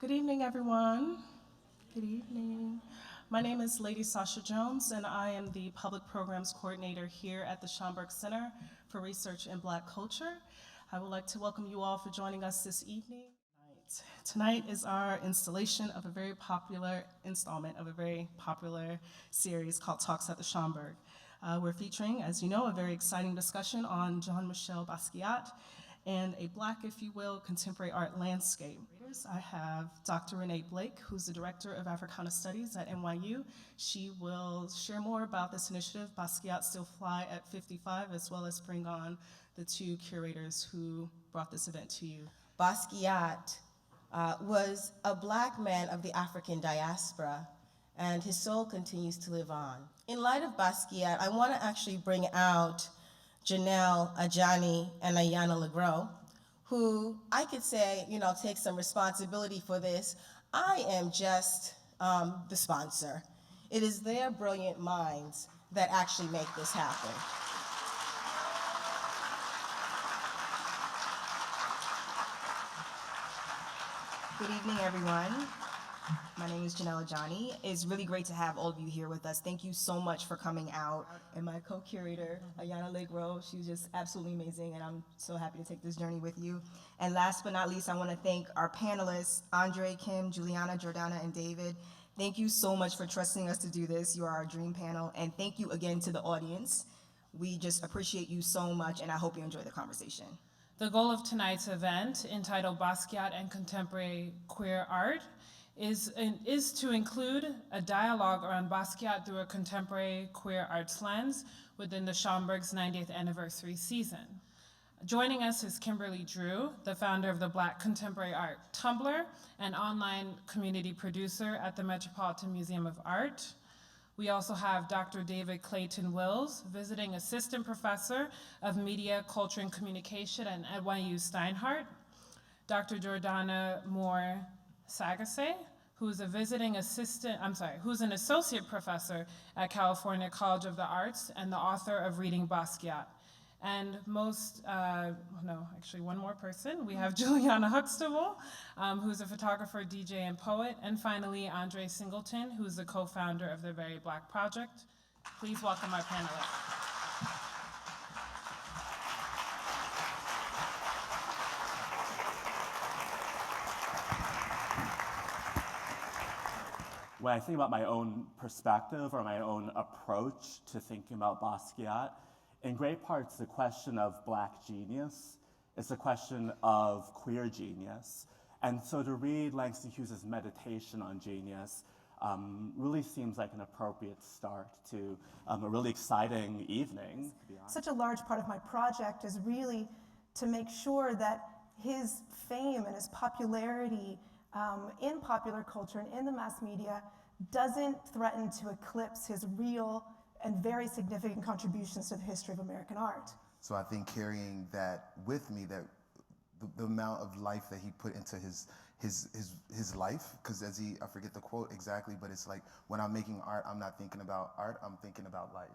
Good evening, everyone. Good evening. My name is Lady Sasha Jones, and I am the Public Programs Coordinator here at the Schomburg Center for Research in Black Culture. I would like to welcome you all for joining us this evening. Tonight is our installation of a very popular installment of a very popular series called Talks at the Schomburg. We're featuring, as you know, a very exciting discussion on Jean Michel-Basquiat and a Black, if you will, contemporary art landscape. I have Dr. Renee Blake, who's the Director of Africana Studies at NYU. She will share more about this initiative, Basquiat Still Fly at 55, as well as bring on the two curators who brought this event to you. Basquiat was a Black man of the African diaspora, and his soul continues to live on. In light of Basquiat, I want to actually bring out Janelle, Ajani, and Ayanna Legros, who I could say, take some responsibility for this. I am just the sponsor. It is their brilliant minds that actually make this happen. Good evening, everyone. My name is Janelle Ajani. It's really great to have all of you here with us. Thank you so much for coming out. And my co-curator, Ayanna Legros, she's just absolutely amazing, and I'm so happy to take this journey with you. And last but not least, I want to thank our panelists, Andre, Kim, Juliana, Jordana, and David. Thank you so much for trusting us to do this. You are our dream panel. And thank you again to the audience. We just appreciate you so much, and I hope you enjoy the conversation. The goal of tonight's event, entitled Basquiat and Contemporary Queer Art, is to include a dialogue around Basquiat through a contemporary queer arts lens within the Schomburg's 90th anniversary season. Joining us is Kimberly Drew, the founder of the Black Contemporary Art Tumblr and online community producer at the Metropolitan Museum of Art. We also have Dr. David Clayton Wills, visiting assistant professor of media, culture, and communication at NYU Steinhardt. Dr. Jordana Saggese, who's who's an associate professor at California College of the Arts and the author of Reading Basquiat. And one more person. We have Juliana Huxtable, who's a photographer, DJ, and poet. And finally, Andre Singleton, who's the co-founder of the Very Black Project. Please welcome our panelists. When I think about my own perspective or my own approach to thinking about Basquiat, in great part it's the question of Black genius, it's a question of queer genius. And so to read Langston Hughes's meditation on genius really seems like an appropriate start to a really exciting evening, to be honest. Such a large part of my project is really to make sure that his fame and his popularity in popular culture and in the mass media doesn't threaten to eclipse his real and very significant contributions to the history of American art. So I think carrying that with me, that the amount of life that he put into his life, because I forget the quote exactly, but it's like, when I'm making art, I'm not thinking about art, I'm thinking about life.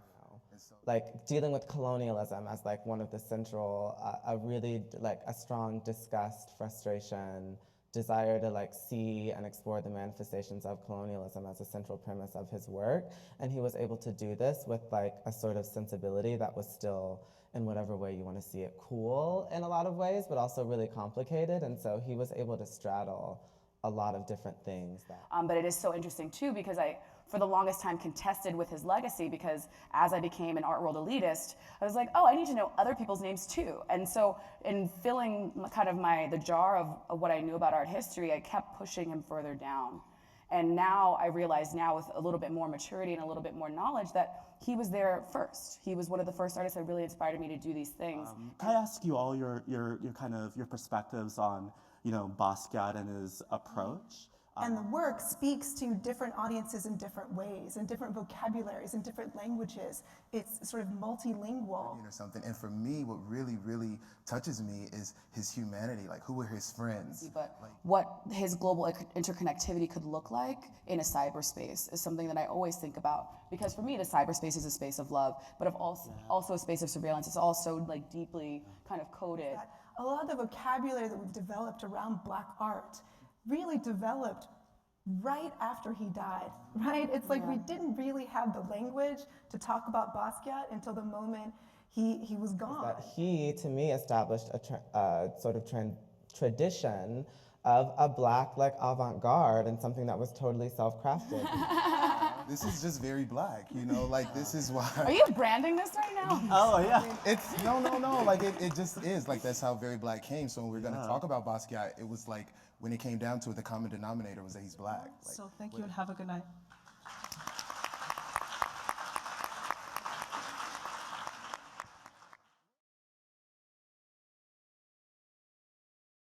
So, dealing with colonialism as one of the central, a strong disgust, frustration, desire to see and explore the manifestations of colonialism as a central premise of his work. And he was able to do this with a sort of sensibility that was still, in whatever way you want to see it, cool in a lot of ways, but also really complicated. And so he was able to straddle a lot of different things. But it is so interesting too, because I, for the longest time, contested with his legacy, because as I became an art world elitist, I was like, oh, I need to know other people's names too. And so in filling kind of the jar of what I knew about art history, I kept pushing him further down. And now I realize with a little bit more maturity and a little bit more knowledge that he was there first. He was one of the first artists that really inspired me to do these things. Can I ask you all your perspectives on Basquiat and his approach? And the work speaks to different audiences in different ways, in different vocabularies, in different languages. It's sort of multilingual. Or something. And for me, what really, really touches me is his humanity. Who were his friends? But what his global interconnectivity could look like in a cyberspace is something that I always think about. Because for me, the cyberspace is a space of love, but also a space of surveillance. It's also deeply kind of coded. A lot of the vocabulary that we've developed around Black art really developed right after he died, right? It's like we didn't really have the language to talk about Basquiat until the moment he was gone. That he, to me, established a sort of tradition of a Black like avant-garde and something that was totally self-crafted. This is just very Black, you know, like this is why. Are you branding this right now? Oh, yeah. It's, no, like it just is, like that's how very Black came. So when we're gonna talk about Basquiat, it was like, when it came down to it, the common denominator was that he's Black. Like, So thank you and have a good night.